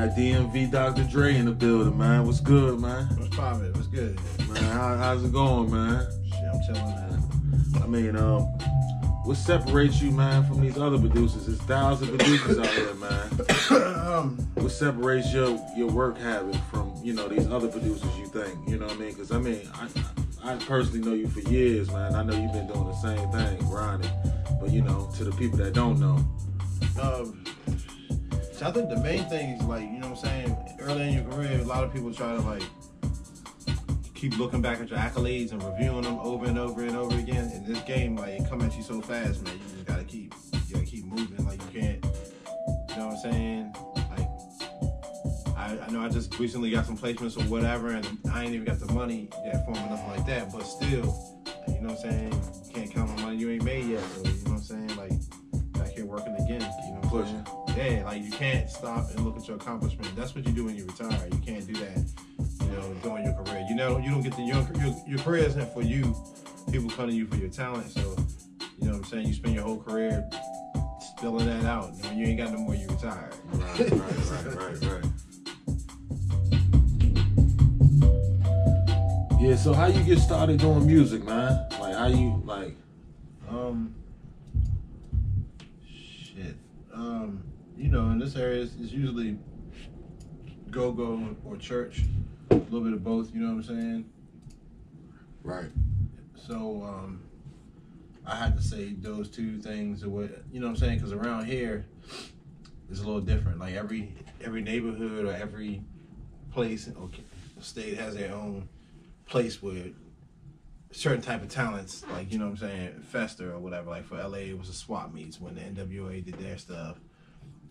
got Dmvdrdre in the building, man. What's good, man? What's poppin'? What's good? Man, how's it going, man? Shit, I'm chilling, man. I mean, what separates you, man, from these other producers? There's thousands of producers out here, man. What separates your work habit from, you know, these other producers, you think? You know what I mean? Because, I mean, I personally know you for years, man. I know you've been doing the same thing, grinding. But, you know, to the people that don't know. So I think the main thing is, like, you know what I'm saying, early in your career, a lot of people try to, like, keep looking back at your accolades and reviewing them over and over and over again. In this game, like, it come at you so fast, man, you just gotta keep moving. Like, you can't, you know what I'm saying? Like, I know I just recently got some placements or whatever, and I ain't even got the money yet for them or nothing like that, but still, you know what I'm saying? You can't count on money you ain't made yet, so, you know what I'm saying? Like, back here working again, you know what I'm saying? Yeah, like, you can't stop and look at your accomplishment. That's what you do when you retire. You can't do that, you know, during your career. You know, you don't get your career isn't for you. People come to you for your talent. So, you know what I'm saying? You spend your whole career spilling that out. You know, you ain't got no more, you retire. Right. Yeah, so how you get started doing music, man? Like, how you, like... You know, in this area, it's usually go-go or church, a little bit of both, you know what I'm saying? Right. So, I had to say those two things, or what, you know what I'm saying? Because around here, it's a little different. Like, every neighborhood or every place or state has their own place where certain type of talents, like, you know what I'm saying, fester or whatever. Like, for LA, it was the swap meets when the NWA did their stuff.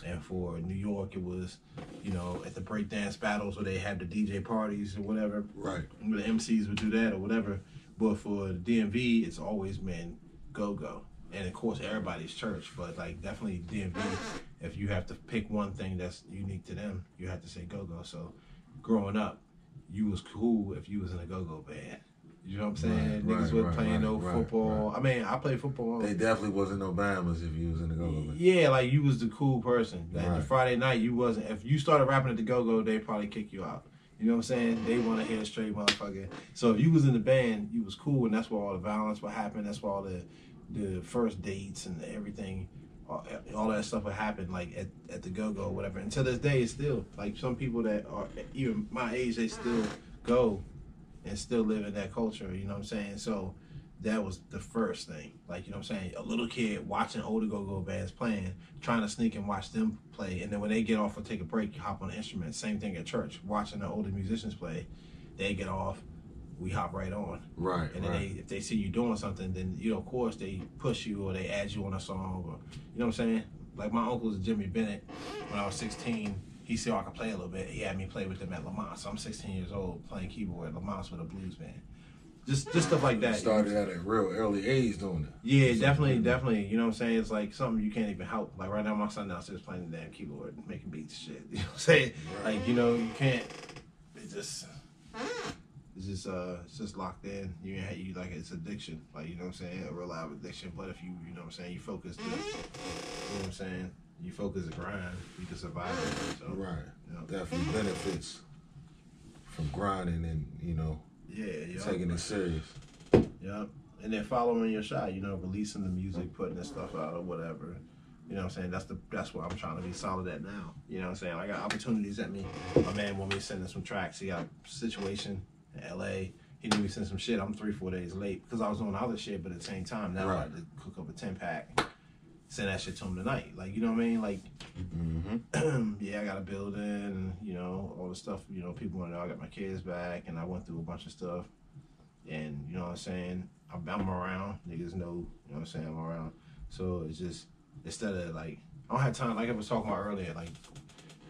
And for New York, it was, you know, at the breakdance battles where they had the DJ parties or whatever. Right. Where the MCs would do that or whatever. But for the DMV, it's always been go-go. And, of course, everybody's church. But, like, definitely DMV, if you have to pick one thing that's unique to them, you have to say go-go. So, growing up, you was cool if you was in a go-go band. You know what I'm saying? Niggas wasn't playing no football. Right. I mean, I played football. They definitely wasn't no Bamas if you was in the go-go. Yeah, like, you was the cool person. Like, the Friday night, you wasn't. If you started rapping at the go-go, they'd probably kick you out. You know what I'm saying? They want to hear a straight motherfucker. So if you was in the band, you was cool, and that's where all the violence would happen. That's where all the first dates and everything, all that stuff would happen, like, at the go-go or whatever. And to this day, it's still, like, some people that are even my age, they still go and still live in that culture, you know what I'm saying? So that was the first thing. Like, you know what I'm saying? A little kid watching older go-go bands playing, trying to sneak and watch them play. And then when they get off or take a break, you hop on the instrument. Same thing at church. Watching the older musicians play, they get off, we hop right on. Right, and then if they see you doing something, then, you know, of course, they push you or they add you on a song. Or, you know what I'm saying? Like, my uncle's Jimmy Bennett, when I was 16, he saw I could play a little bit. He had me play with them at Lamont. So I'm 16 years old playing keyboard at Lamont with a blues band. Just stuff like that. You started at a real early age doing it. Yeah, definitely. You know what I'm saying? It's like something you can't even help. Like, right now, my son downstairs playing the damn keyboard, making beats and shit. You know what I'm saying? Right. Like, you know, you can't. It's just locked in. You like, it's addiction. Like, you know what I'm saying? A real live addiction. But if you know what I'm saying, you focus you know what I'm saying? You focus the grind, you can survive it. So, right. You know. Definitely benefits from grinding and, you know, taking it serious. Yeah. And then following your shot, you know, releasing the music, putting this stuff out or whatever. You know what I'm saying? That's what I'm trying to be solid at now. You know what I'm saying? I got opportunities at me. My man want me to send him some tracks. He got a situation in LA. He knew he sent some shit. I'm 3-4 days late because I was doing other shit, but at the same time, now I had to cook up a 10-pack. Send that shit to him tonight. Like, you know what I mean? Like, yeah, I got a building, and, you know, all the stuff, you know, people want to know I got my kids back, and I went through a bunch of stuff. And, you know what I'm saying? I'm around. Niggas know, you know what I'm saying? I'm around. So it's just, instead of, like, I don't have time, like I was talking about earlier, like,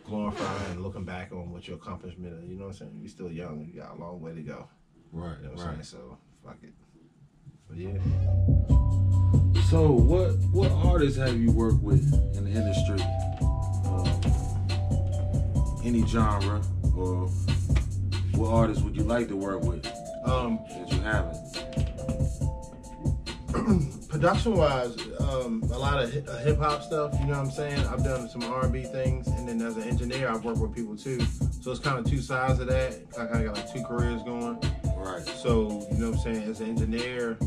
glorifying and looking back on what your accomplishment is. You know what I'm saying? You're still young. You got a long way to go. Right, you know what I'm saying? So, fuck it. But, yeah. So what artists have you worked with in the industry? Any genre, or what artists would you like to work with that you haven't? Production wise, a lot of hip hop stuff, you know what I'm saying? I've done some R&B things, and then as an engineer, I've worked with people too. So it's kind of two sides of that. I kind of got like two careers going. Right. So, you know what I'm saying? As an engineer,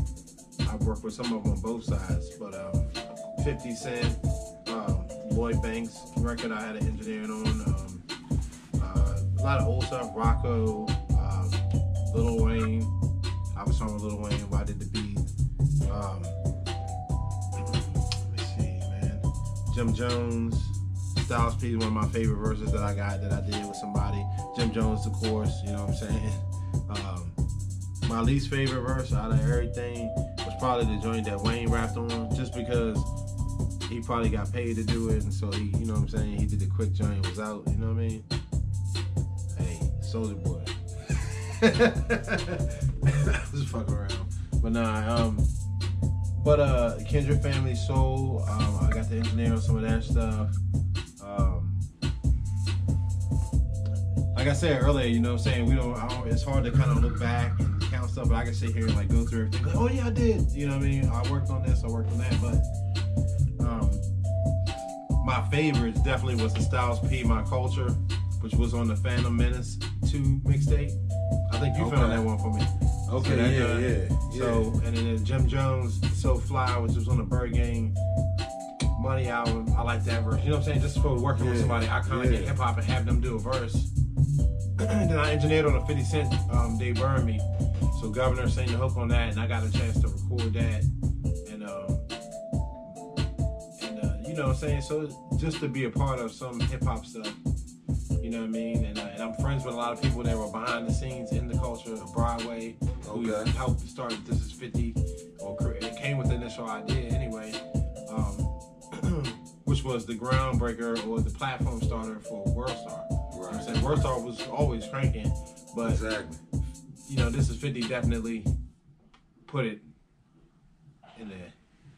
I've worked with some of them on both sides. But 50 Cent, Lloyd Banks record I had an engineering on. A lot of old stuff, Rocco, Lil Wayne. I was on with Lil Wayne while I did the beat. Jim Jones, Styles P is one of my favorite verses that I did with somebody. Jim Jones, of course, you know what I'm saying? My least favorite verse out of everything was probably the joint that Wayne rapped on, just because he probably got paid to do it, and so he, you know what I'm saying, he did the quick joint, was out, you know what I mean? Hey, Soulja Boy. Just fuck around. But nah, Kendrick Family Soul, I got to engineer on some of that stuff. Like I said earlier, you know what I'm saying, it's hard to kind of look back and count stuff, but I can sit here and like go through everything. Like, oh yeah, I did. You know what I mean? I worked on this, I worked on that, but my favorites definitely was the Styles P, My Culture, which was on the Phantom Menace 2 mixtape. I think you found that one for me. Okay, so yeah. So, and then Jim Jones, So Fly, which was on the Bird Gang Money album. I like that verse. You know what I'm saying? Just for working with somebody, I kind of get hip hop and have them do a verse. Then I engineered on a 50 Cent, They Burn Me. So Governor sang the hook on that, and I got a chance to record that. And you know what I'm saying? So just to be a part of some hip hop stuff, you know what I mean? And I'm friends with a lot of people that were behind the scenes in the culture of Broadway, who helped start This Is 50, or it came with the initial idea anyway, which was the groundbreaker or the platform starter for World Star. Right. You know what I'm saying? World Star was always cranking, but you know, This Is 50 definitely put it in a,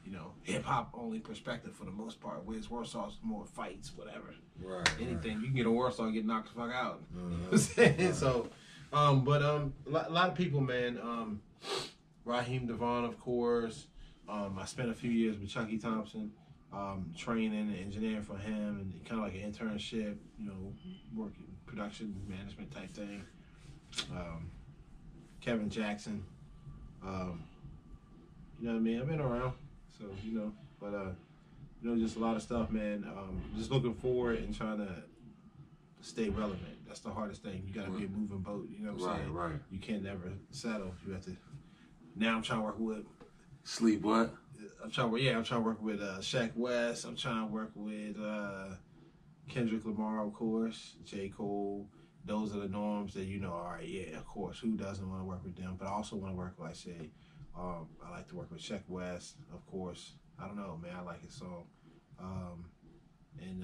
you know, hip hop only perspective for the most part. Whereas World Star's more fights, whatever. Right. Anything. You can get a World Star and get knocked the fuck out. So, a lot of people, man. Raheem Devon, of course. I spent a few years with Chucky Thompson, training and engineering for him, and kind of like an internship, you know, working production management type thing. Kevin Jackson. You know what I mean? I've been around, so you know, but you know, just a lot of stuff, man. Just looking forward and trying to stay relevant. That's the hardest thing. You gotta be a moving boat. You know what I'm saying? Right. You can't never settle. You have to. Now I'm trying to work with. Sleep what? I'm trying to work with Shaq West. I'm trying to work with Kendrick Lamar, of course, J. Cole. Those are the norms that, you know, all right, yeah, of course. Who doesn't want to work with them? But I also want to work with, like I say, I like to work with Shaq West, of course. I don't know, man. I like his song. And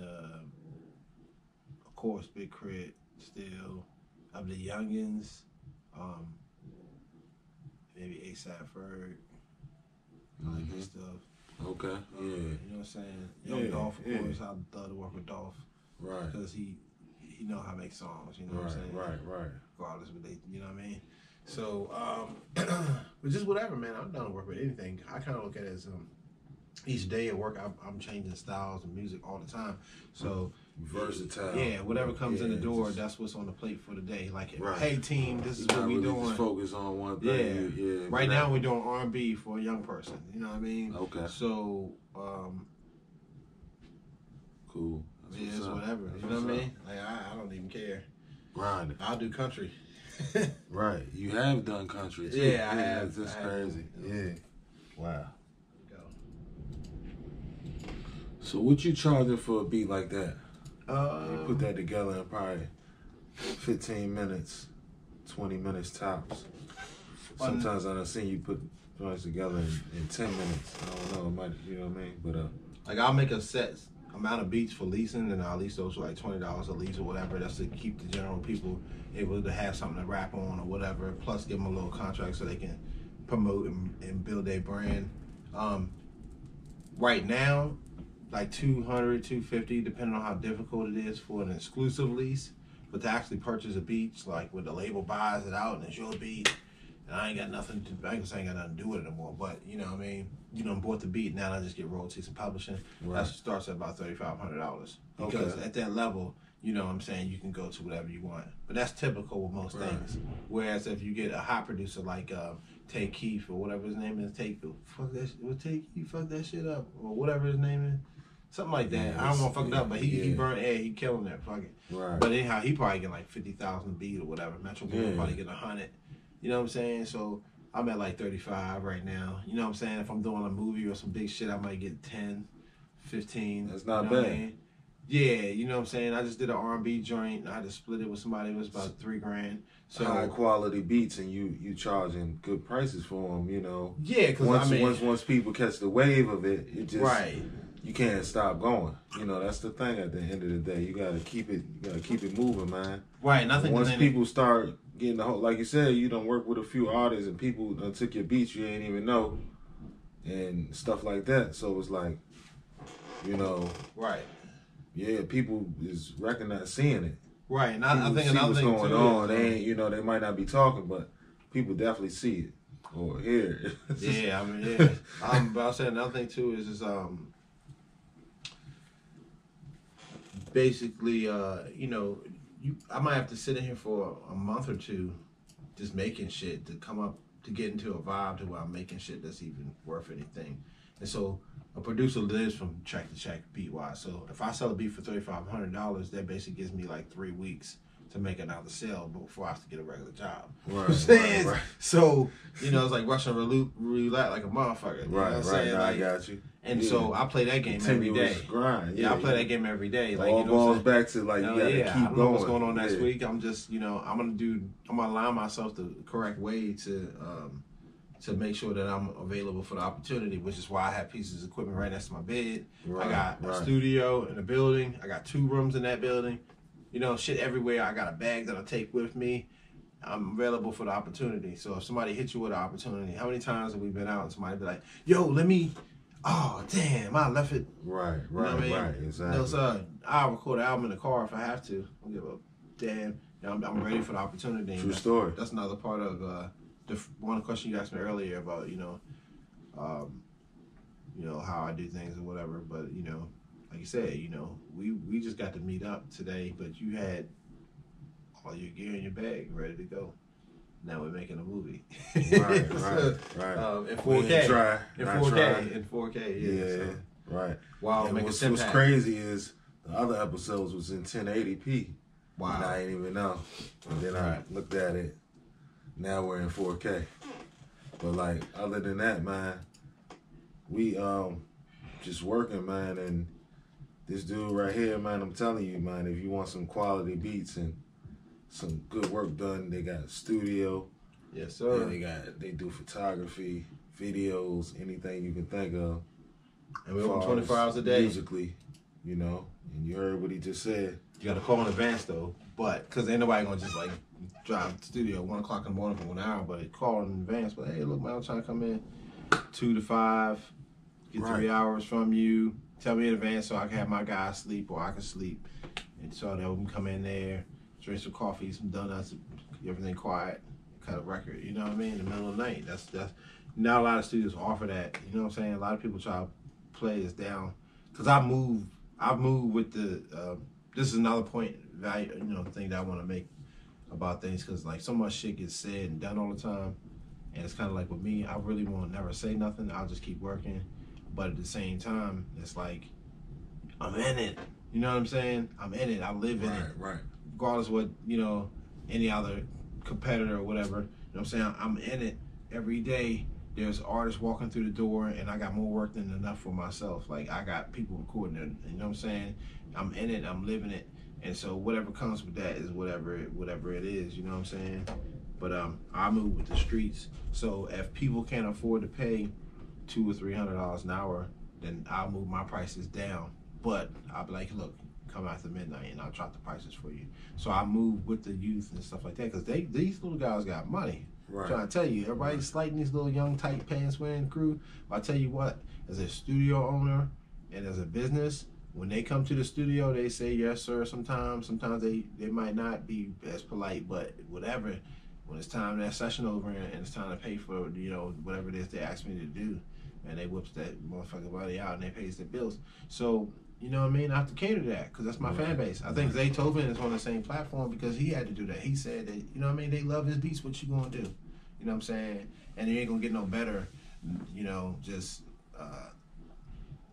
of course, Big Crit, still. Of the youngins, maybe A$AP Ferg. I like his stuff. Okay, yeah. You know what I'm saying? Young Dolph, of course. I'd love to work with Dolph. Right. Because he know how to make songs, you know what I'm saying? Right. Regardless of what they, you know what I mean? So, but just whatever, man. I'm down to work with anything. I kind of look at it as each day at work, I'm changing styles and music all the time. So versatile. Yeah, whatever comes in the door, that's what's on the plate for the day. Like, hey team, this is what we doing. Just focus on one thing. Yeah. Right now we're doing R&B for a young person. You know what I mean? Okay. So, cool. Yeah, it's whatever. You know what I mean? Like I don't even care. Grinding. I'll do country. Right. You have done country too. Yeah, I have. That's crazy. Yeah. Wow. So what you charging for a beat like that? You put that together in probably 15 minutes, 20 minutes tops. Sometimes I've seen you put joints together in 10 minutes. I don't know, it might, you know what I mean? But like I'll make a set amount of beats for leasing, and I'll lease those for like $20 a lease or whatever. That's to keep the general people able to have something to rap on or whatever. Plus, give them a little contract so they can promote and build their brand. Right now, like $200, $250, depending on how difficult it is for an exclusive lease. But to actually purchase a beat, like where the label buys it out and it's your beat, and I ain't got nothing to, I ain't got nothing to do with it anymore. But you know what I mean? You know, bought the beat, now I just get royalties and publishing. That starts at about $3,500. Because at that level, you know what I'm saying, you can go to whatever you want. But that's typical with most things. Whereas if you get a hot producer like Take Keith or whatever his name is, fuck that shit up, or whatever his name is. Something like that. I don't want to fuck it up, but he burned air. He killing that. Fuck it. Right. But anyhow, he probably get like 50,000 a beat or whatever. Metro Boomin probably get 100. You know what I'm saying? So I'm at like 35 right now. You know what I'm saying? If I'm doing a movie or some big shit, I might get 10, 15. That's not bad. I mean? Yeah, you know what I'm saying? I just did an R&B joint. I had to split it with somebody. It was about $3,000. So high quality beats, and you charging good prices for them. You know. Yeah, because once people catch the wave of it, it just you can't stop going. You know, that's the thing. At the end of the day, you gotta keep it moving, man. Right. Nothing. Once people start getting the whole, like you said, you done work with a few artists and people done took your beats you ain't even know, and stuff like that. So it's like, you know, yeah, people is seeing it. Right, and I think see another what's thing going too on. They ain't, you know, they might not be talking, but people definitely see it or hear it. Yeah, I mean, yeah. But I'll say another thing too is basically, you know, I might have to sit in here for a month or two, just making shit to come up to get into a vibe to where I'm making shit that's even worth anything, and so. A producer lives from track to track beat wise. So if I sell a beat for $3,500, that basically gives me like 3 weeks to make another sale before I have to get a regular job. Right. So, you know, it's like Russian roulette like a motherfucker. You know what I'm saying? I got you. And so I play that game every day. Grind. Yeah, I play that game every day. Like, all you know balls back to like you gotta keep I don't going. know what's going on next week. I'm just, you know, I'm gonna align myself the correct way to make sure that I'm available for the opportunity, which is why I have pieces of equipment right next to my bed. I got a studio in a building. I got 2 rooms in that building. You know, shit everywhere. I got a bag that I take with me. I'm available for the opportunity. So if somebody hits you with an opportunity, how many times have we been out and somebody be like, yo, oh, damn, I left it. Right, you know what I mean? Exactly. No, sir, I'll record an album in the car if I have to. I don't give a damn. You know, I'm ready for the opportunity. True story. That's another part of the one question you asked me earlier about, you know, how I do things or whatever. But, you know, like you said, you know, we just got to meet up today, but you had all your gear in your bag ready to go. Now we're making a movie. Right. In 4K. In 4K, yeah. So. Right. Wow. And what's crazy is the other episodes was in 1080p. Wow. And I didn't even know. And then I looked at it. Now we're in 4K. But like, other than that, man, we just working, man, and this dude right here, man, I'm telling you, man, if you want some quality beats and some good work done, they got a studio. Yes, sir. And they do photography, videos, anything you can think of. And we're open 24 hours a day. Musically, you know, and you heard what he just said. You got to call in advance, though, but, because ain't nobody going to just, like, drive to the studio 1 o'clock in the morning for 1 hour, but call in advance. But, hey, look, man, I'm trying to come in 2 to 5, get 3 hours from you. Tell me in advance so I can have my guys sleep or I can sleep. And so that we can come in there, drink some coffee, some donuts, everything quiet, cut a record, you know what I mean, in the middle of the night. That's not a lot of studios offer that, you know what I'm saying? A lot of people try to play us down. Because I've moved with the, this is another point, value, you know, thing that I want to make about things, because like so much shit gets said and done all the time. And it's kind of like with me, I really won't never say nothing. I'll just keep working. But at the same time, it's like, I'm in it. You know what I'm saying? I'm in it. I live in it. Right. Regardless of what, you know, any other competitor or whatever. You know what I'm saying? I'm in it every day. There's artists walking through the door, and I got more work than enough for myself. Like, I got people recording it. You know what I'm saying? I'm in it. I'm living it. And so whatever comes with that is whatever it is. You know what I'm saying? But I move with the streets. So if people can't afford to pay $200 or $300 an hour, then I'll move my prices down. But I'll be like, look, come after midnight and I'll drop the prices for you. So I move with the youth and stuff like that, because these little guys got money. Right. I'm trying to tell you, everybody's slighting these little young tight pants wearing crew. But I tell you what, as a studio owner and as a business, when they come to the studio, they say yes sir sometimes. Sometimes they might not be as polite, but whatever. when it's time that session over and it's time to pay for, you know, whatever it is they ask me to do, and they whips that motherfucking money out and they pays their bills. So, you know what I mean? I have to cater to that because that's my fan base. I think Zaytoven is on the same platform because he had to do that. He said that, you know what I mean? They love his beats. What you gonna do? You know what I'm saying? And you ain't gonna get no better, you know, just,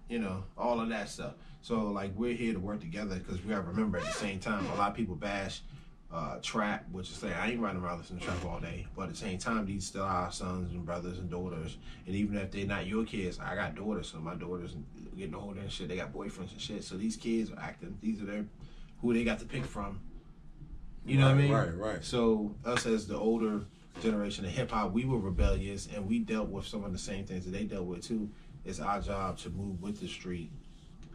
you know, all of that stuff. So, like, we're here to work together because we gotta remember at the same time, a lot of people bash trap, which is saying I ain't running around listening to trap all day, but at the same time, these still our sons and brothers and daughters, and even if they're not your kids, I got daughters, so my daughters getting older and shit, they got boyfriends and shit, so these kids are acting, these are their, who they got to pick from, you know what I mean? Right. So us as the older generation of hip hop, we were rebellious and we dealt with some of the same things that they dealt with too. It's our job to move with the street,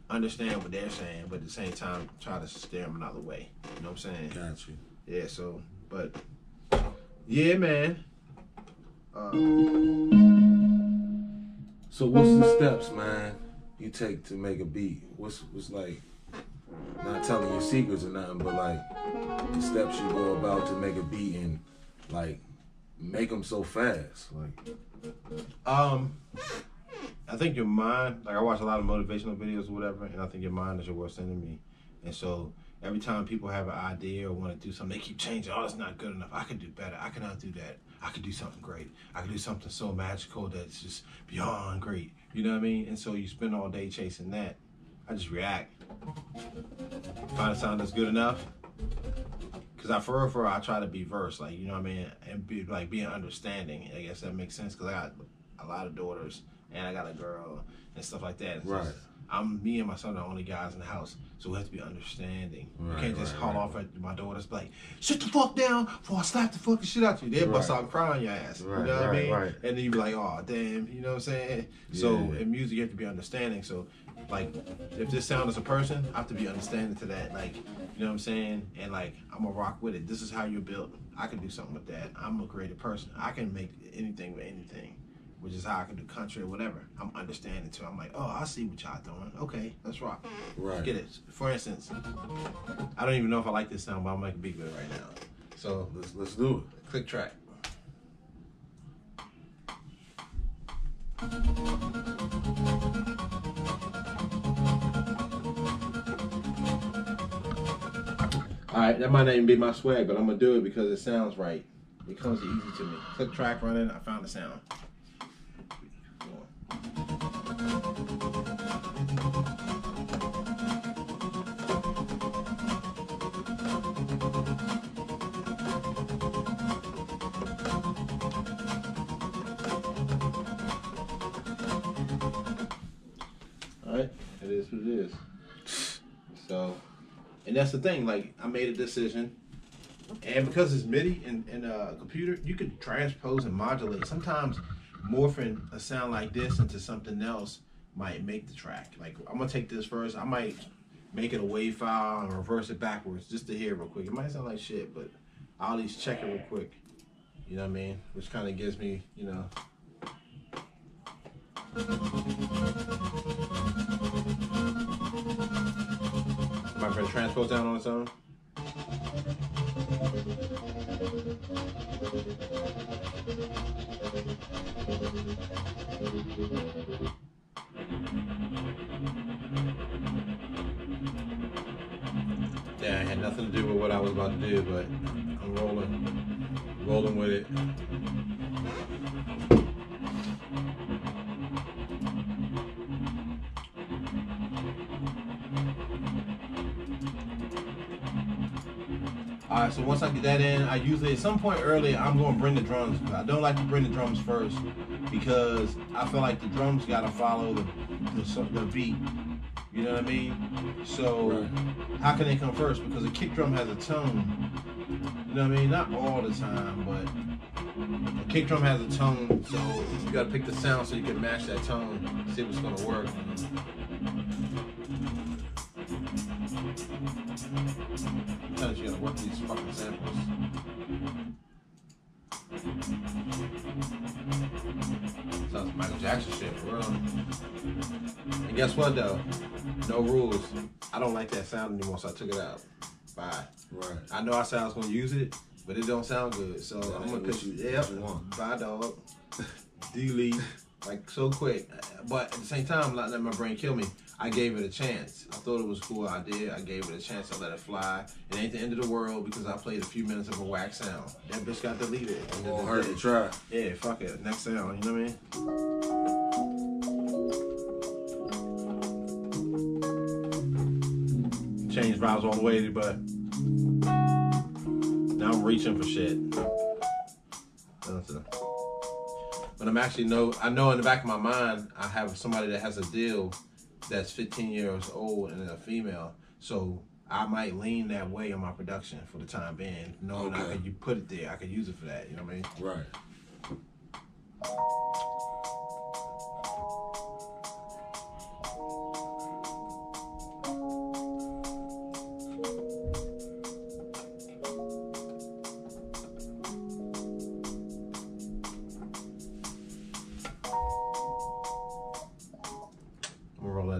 understand what they're saying, but at the same time, try to steer them another way. You know what I'm saying? Got you. Yeah, so, but, yeah, man. So what's the steps, man, you take to make a beat? What's like, not telling your secrets or nothing, but like the steps you go about to make a beat and like make them so fast? Like, I think your mind, like I watch a lot of motivational videos or whatever, and I think your mind is your worst enemy. And so every time people have an idea or want to do something, they keep changing. Oh, that's not good enough. I could do better. I cannot do that. I could do something great. I could do something so magical that's just beyond great. You know what I mean? And so you spend all day chasing that. I just react. Find a sound that's good enough. Because I try to be versed, like, you know what I mean? And be like being understanding. I guess that makes sense because I got a lot of daughters and I got a girl and stuff like that. It's right. Just, me and my son are the only guys in the house, so we have to be understanding. You can't just haul off at my daughters, like, sit the fuck down before I slap the fucking shit out you. They'll bust out crying your ass. You know what I mean? And then you be like, oh, damn, you know what I'm saying? Yeah. So in music, you have to be understanding. So, like, if this sound is a person, I have to be understanding to that. Like, you know what I'm saying? And, like, I'm going to rock with it. This is how you're built. I can do something with that. I'm a creative person. I can make anything with anything, which is how I can do country or whatever. I'm understanding too. I'm like, oh, I see what y'all doing. Okay, let's rock. Right. Get it. For instance, I don't even know if I like this sound, but I'm making a beat with it right now. So let's do it. Click track. All right, that might not even be my swag, but I'm gonna do it because it sounds right. It comes easy to me. Click track running. I found the sound. Alright, it is what it is. So, and that's the thing, like, I made a decision, and because it's MIDI and a computer, you can transpose and modulate. Sometimes morphing a sound like this into something else might make the track. Like, I'm gonna take this first, I might make it a wave file and reverse it backwards just to hear it real quick. It might sound like shit, but I'll at least check it real quick. You know what I mean? Which kind of gives me, you know. My friend transpose down on its own. Yeah, it had nothing to do with what I was about to do, but I'm rolling with it. Alright, so once I get that in, I usually, at some point early, I'm going to bring the drums. I don't like to bring the drums first because I feel like the drums got to follow the beat. You know what I mean? So, how can they come first? Because a kick drum has a tone. You know what I mean? Not all the time, but a kick drum has a tone, so you got to pick the sound so you can match that tone, see what's going to work. Sometimes you gotta work these fucking samples. Sounds like Michael Jackson shit, for real. And guess what though? No rules. I don't like that sound anymore, so I took it out. Bye. Right. I know I said I was gonna use it, but it don't sound good. So I'm gonna put you. Yep. Bye, dog. Delete. Like so quick. But at the same time, I'm not letting my brain kill me. I gave it a chance. I thought it was cool. I did. I gave it a chance. I let it fly. It ain't the end of the world because I played a few minutes of a whack sound. That bitch got deleted. It won't hurt to try. Yeah, fuck it. Next sound. You know what I mean? Change vibes all the way, but now I'm reaching for shit. But I'm actually I know in the back of my mind I have somebody that has a deal that's 15 years old and a female, so I might lean that way on my production for the time being, knowing I could put it there, I could use it for that. You know what I mean? Right.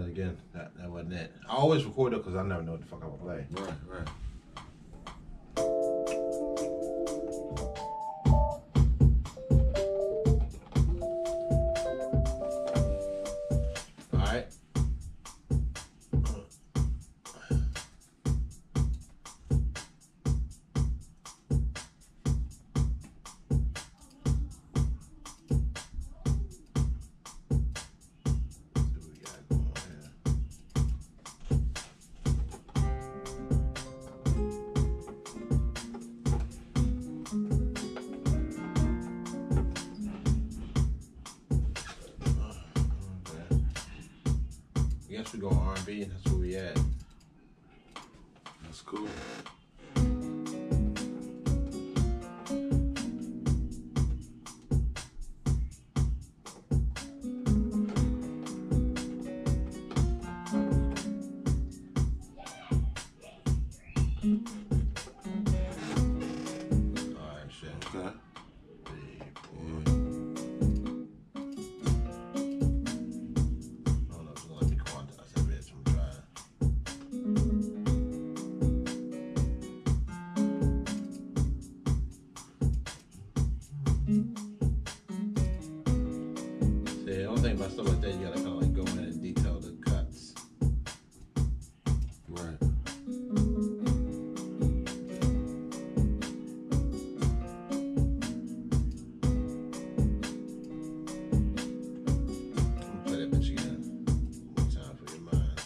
Again, that wasn't it. I always record it because I never know what the fuck I'm gonna play. Right. All right. Guess we go R&B, and that's where we at. That's cool. Alright, shit. Okay. The only thing about stuff like that, you gotta kind of like go in and detail the cuts. Right. Play that bitch again. One time for your mind.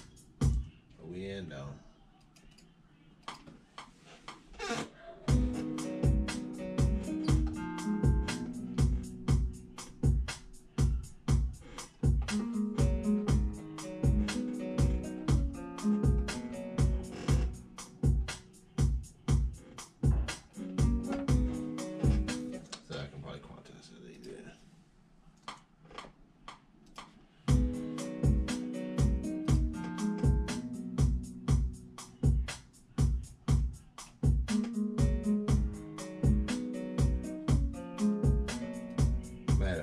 But we in though.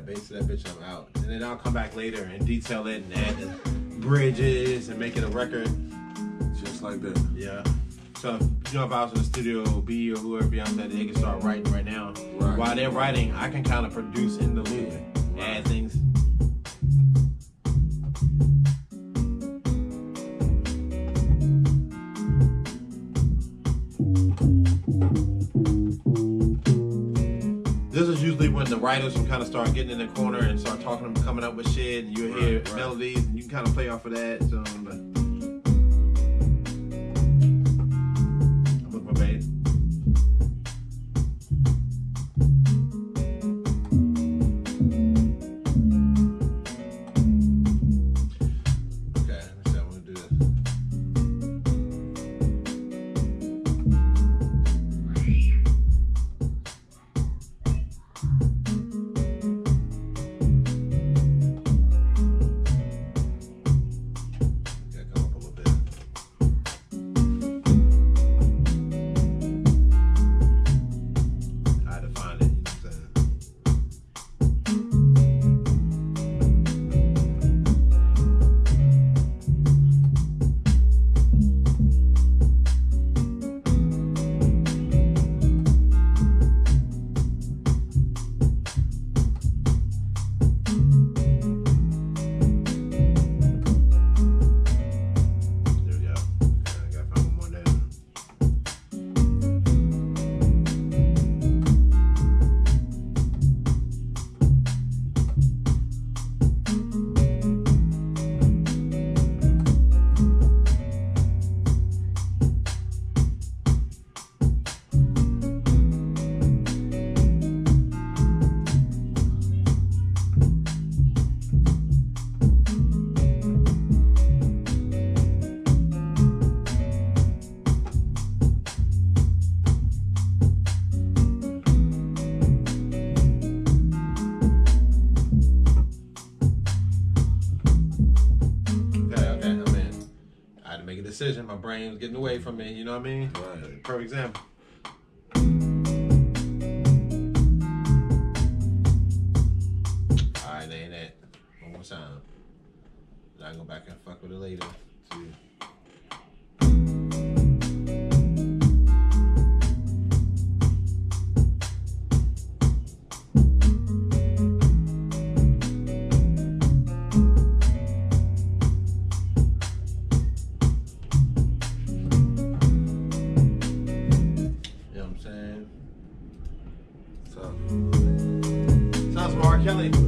Base of that bitch, I'm out. And then I'll come back later and detail it and add the bridges and make it a record. Just like that. Yeah. So, if I was in the studio, B or whoever be on that, they can start writing right now. Right. While they're writing, I can kind of produce in the loop, add things. This is usually when the writers will kind of start getting in the corner and start talking, coming up with shit, and you'll hear melodies, and you can kind of play off of that. So, I'm with my bass. Okay, let me see. I'm gonna do this. brain was getting away from me. You know what I mean? Right. Perfect example. Alright, ain't that. One more time. Then I go back and fuck with it later. See. Sounds from R. Kelly.